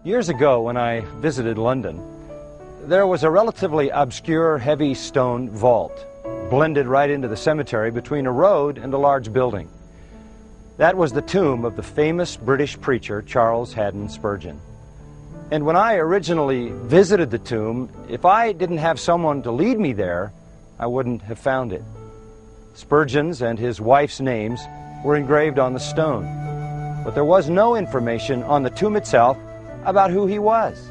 Years ago, when I visited London, there was a relatively obscure, heavy stone vault blended right into the cemetery between a road and a large building. That was the tomb of the famous British preacher Charles Haddon Spurgeon. And when I originally visited the tomb, if I didn't have someone to lead me there, I wouldn't have found it. Spurgeon's and his wife's names were engraved on the stone, but there was no information on the tomb itself about who he was.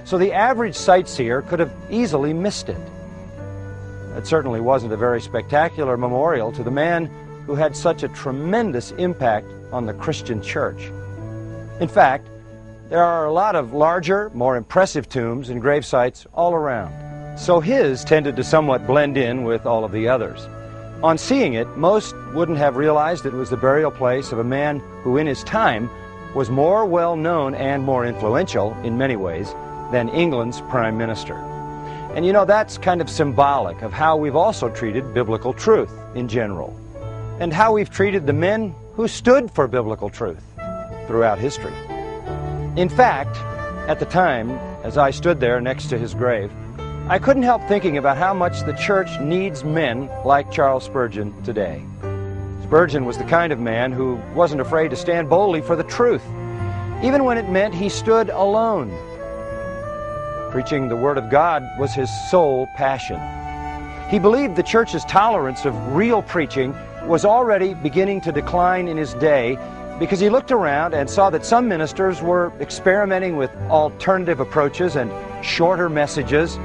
So the average sightseer could have easily missed it. It certainly wasn't a very spectacular memorial to the man who had such a tremendous impact on the Christian church. In fact, there are a lot of larger, more impressive tombs and grave sites all around. So his tended to somewhat blend in with all of the others. On seeing it, most wouldn't have realized it was the burial place of a man who in his time was more well-known and more influential in many ways than England's Prime Minister. And you know, that's kind of symbolic of how we've also treated biblical truth in general, and how we've treated the men who stood for biblical truth throughout history. In fact, at the time, as I stood there next to his grave, I couldn't help thinking about how much the church needs men like Charles Spurgeon today. Spurgeon was the kind of man who wasn't afraid to stand boldly for the truth, even when it meant he stood alone. Preaching the Word of God was his sole passion. He believed the church's tolerance of real preaching was already beginning to decline in his day because he looked around and saw that some ministers were experimenting with alternative approaches and shorter messages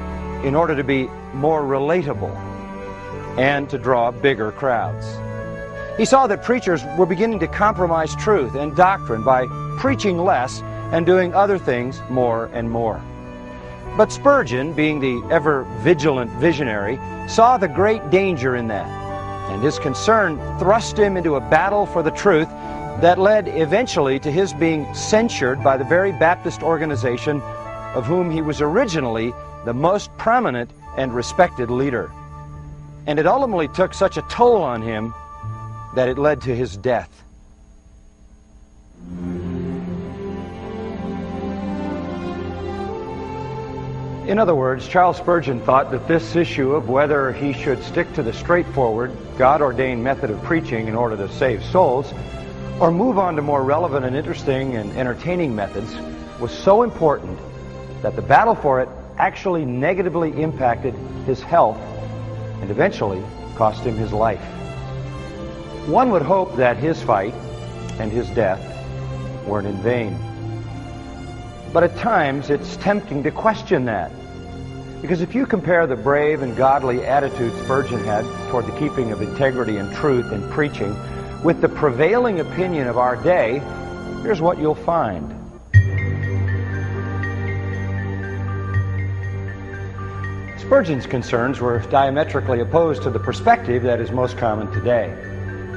in order to be more relatable and to draw bigger crowds. He saw that preachers were beginning to compromise truth and doctrine by preaching less and doing other things more and more. But Spurgeon, being the ever-vigilant visionary, saw the great danger in that, and his concern thrust him into a battle for the truth that led eventually to his being censured by the very Baptist organization of whom he was originally the most prominent and respected leader. And it ultimately took such a toll on him that it led to his death. In other words, Charles Spurgeon thought that this issue of whether he should stick to the straightforward, God-ordained method of preaching in order to save souls, or move on to more relevant and interesting and entertaining methods, was so important that the battle for it actually negatively impacted his health and eventually cost him his life. One would hope that his fight and his death weren't in vain. But at times it's tempting to question that. Because if you compare the brave and godly attitude Spurgeon had toward the keeping of integrity and truth in preaching with the prevailing opinion of our day, here's what you'll find. Spurgeon's concerns were diametrically opposed to the perspective that is most common today.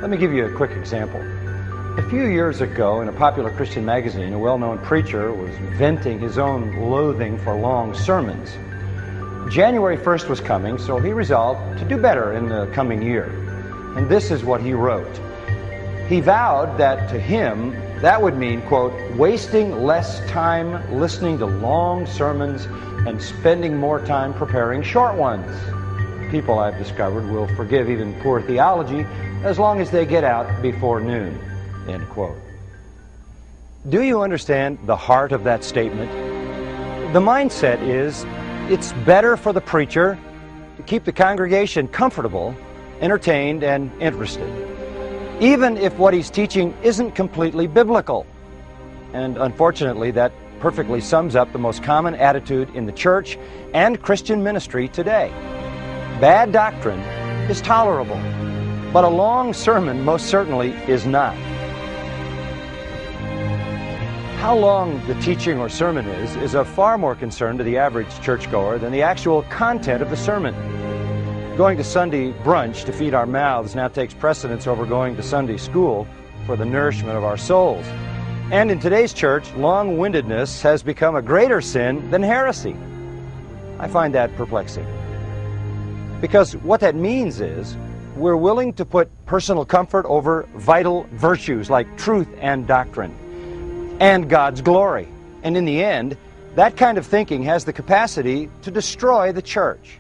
Let me give you a quick example. A few years ago, in a popular Christian magazine, a well-known preacher was venting his own loathing for long sermons. January 1st was coming, so he resolved to do better in the coming year. And this is what he wrote. He vowed that to him, that would mean, quote, wasting less time listening to long sermons and spending more time preparing short ones. People, I've discovered, will forgive even poor theology as long as they get out before noon, end quote. Do you understand the heart of that statement? The mindset is, it's better for the preacher to keep the congregation comfortable, entertained, and interested, even if what he's teaching isn't completely biblical. And unfortunately, that perfectly sums up the most common attitude in the church and Christian ministry today. Bad doctrine is tolerable, but a long sermon most certainly is not. How long the teaching or sermon is of far more concern to the average churchgoer than the actual content of the sermon. Going to Sunday brunch to feed our mouths now takes precedence over going to Sunday school for the nourishment of our souls. And in today's church, long-windedness has become a greater sin than heresy. I find that perplexing. Because what that means is we're willing to put personal comfort over vital virtues like truth and doctrine and God's glory. And in the end, that kind of thinking has the capacity to destroy the church.